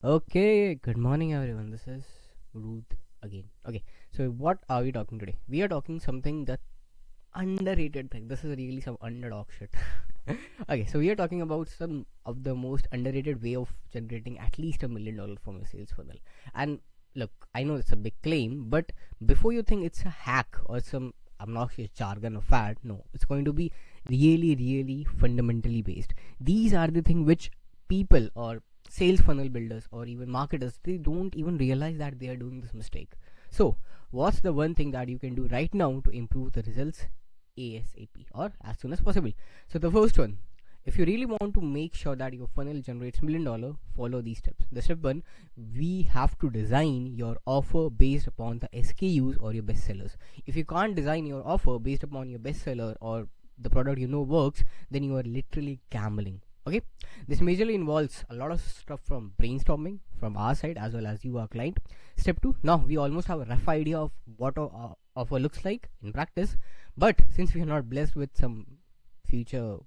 Okay, good morning everyone. This is Ruth again. Okay, so what are we talking today? We are talking something that underrated thing. This is really some underdog shit. Okay, so we are talking about some of the most underrated way of generating at least $1 million from a sales funnel. And look, I know it's a big claim, but before you think it's a hack or some obnoxious jargon or fad, no, it's going to be really, really fundamentally based. These are the things which people or sales funnel builders or even marketers, they don't even realize that they are doing this mistake. So what's the one thing that you can do right now to improve the results ASAP or as soon as possible? So the first one, if you really want to make sure that your funnel generates $1 million, follow these steps. The step one, we have to design your offer based upon the SKUs or your best sellers. If you can't design your offer based upon your best seller or the product you know works, then you are literally gambling. Okay, this majorly involves a lot of stuff from brainstorming from our side as well as you, our client. Step two, now we almost have a rough idea of what our offer looks like in practice, but since we are not blessed with some future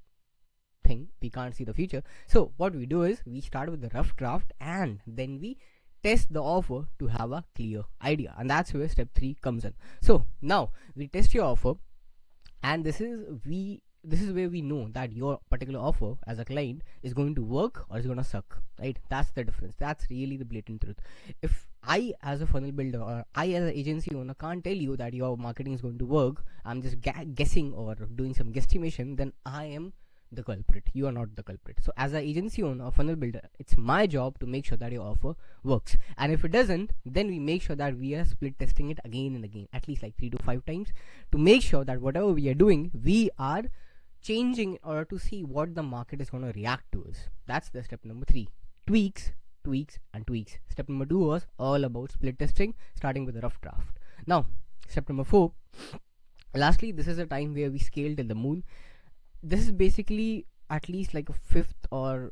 thing, we can't see the future. So what we do is we start with the rough draft and then we test the offer to have a clear idea, and that's where step three comes in. So now we test your offer, and this is where we know that your particular offer as a client is going to work or is going to suck, right? That's the difference. That's really the blatant truth. If I as a funnel builder or I as an agency owner can't tell you that your marketing is going to work, I'm just guessing or doing some guesstimation, then I am the culprit. You are not the culprit. So as an agency owner or funnel builder, it's my job to make sure that your offer works, and if it doesn't, then we make sure that we are split testing it again and again, at least like 3 to 5 times, to make sure that whatever we are doing, we are changing in order to see what the market is going to react to us. That's the step number three. Tweaks, tweaks, and tweaks. Step number two was all about split testing, starting with a rough draft. Now, step number four. Lastly, this is a time where we scale till the moon. This is basically at least like a fifth or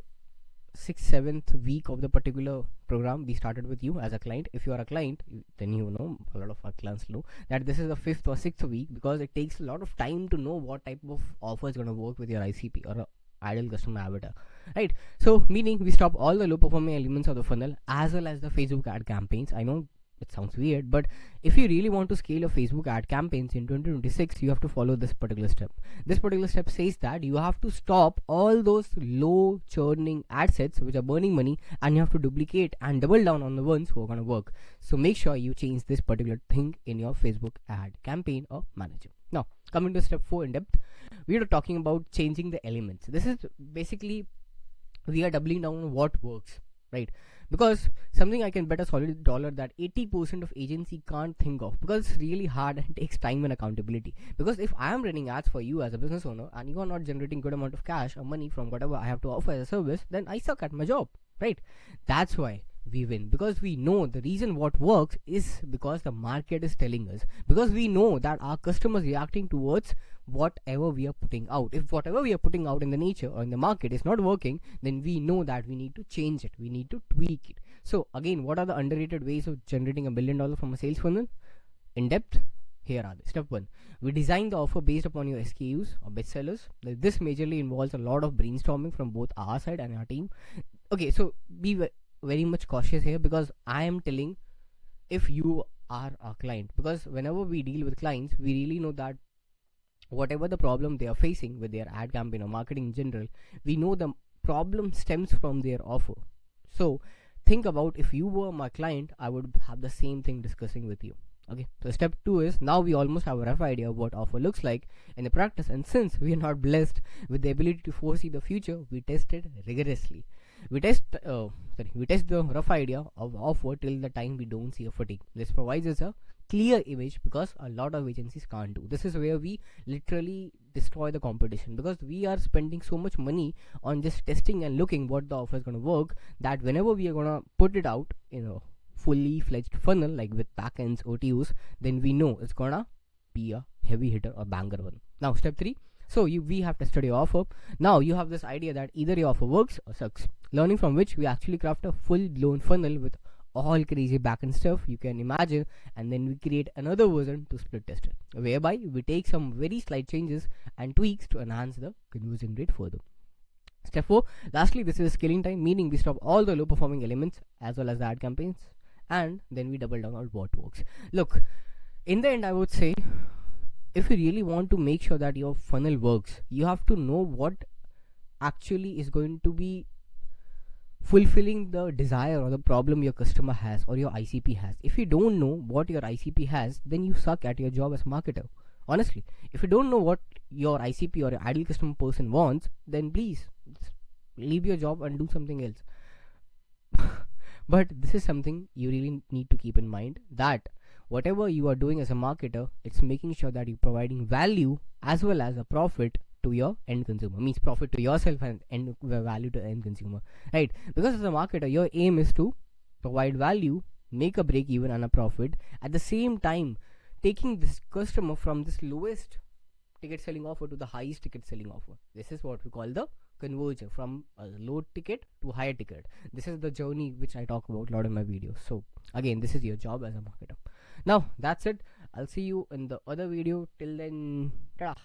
sixth, seventh week of the particular program we started with you as a client. If you are a client, then you know, a lot of our clients know that this is the fifth or sixth week, because it takes a lot of time to know what type of offer is going to work with your ICP or ideal customer avatar, right? So meaning we stop all the low performing elements of the funnel as well as the Facebook ad campaigns. I know it sounds weird, but if you really want to scale your Facebook ad campaigns in 2026, you have to follow this particular step. This particular step says that you have to stop all those low churning ad sets which are burning money, and you have to duplicate and double down on the ones who are going to work. So make sure you change this particular thing in your Facebook ad campaign or manager. Now, coming to step 4 in depth, we are talking about changing the elements. This is basically we are doubling down on what works, right? Because something I can bet a solid dollar that 80% of agency can't think of, because it's really hard and takes time and accountability. Because if I am running ads for you as a business owner and you are not generating good amount of cash or money from whatever I have to offer as a service, then I suck at my job, right? That's why we win, because we know the reason what works is because the market is telling us, because we know that our customers reacting towards whatever we are putting out. If whatever we are putting out in the nature or in the market is not working, then we know that we need to change it, we need to tweak it. So again, what are the underrated ways of generating $1 billion from a sales funnel? In depth, here are they. Step 1, we design the offer based upon your SKUs or best sellers. This majorly involves a lot of brainstorming from both our side and our team. Okay, so be very much cautious here, because I am telling if you are a client, because whenever we deal with clients, we really know that whatever the problem they are facing with their ad campaign or marketing in general, we know the problem stems from their offer. So think about, if you were my client, I would have the same thing discussing with you. Okay, so step 2 is, now we almost have a rough idea of what offer looks like in the practice, and since we are not blessed with the ability to foresee the future, we test it rigorously. We test the rough idea of offer till the time we don't see a fatigue. This provides us a clear image, because a lot of agencies can't do. This is where we literally destroy the competition, because we are spending so much money on just testing and looking what the offer is going to work, that whenever we are going to put it out in a fully fledged funnel like with backends, OTUs, then we know it's gonna be a heavy hitter or banger one. Now step 3, so we have tested your offer. Now you have this idea that either your offer works or sucks, learning from which we actually craft a full blown funnel with all crazy backend stuff you can imagine, and then we create another version to split test it, whereby we take some very slight changes and tweaks to enhance the conversion rate further. Step 4, lastly, this is scaling time, meaning we stop all the low performing elements as well as the ad campaigns, and then we double down on what works. Look, in the end, I would say, if you really want to make sure that your funnel works, you have to know what actually is going to be fulfilling the desire or the problem your customer has or your ICP has. If you don't know what your ICP has, then you suck at your job as a marketer. Honestly, if you don't know what your ICP or your ideal customer person wants, then please leave your job and do something else. But this is something you really need to keep in mind, that whatever you are doing as a marketer, it's making sure that you're providing value as well as a profit to your end consumer, means profit to yourself and value to the end consumer, right? Because as a marketer, your aim is to provide value, make a break even and a profit, at the same time taking this customer from this lowest ticket selling offer to the highest ticket selling offer. This is what we call the converger, from a low ticket to higher ticket. This is the journey which I talk about a lot in my videos. So again, this is your job as a marketer. Now that's it. I'll see you in the other video. Till then, ta-da.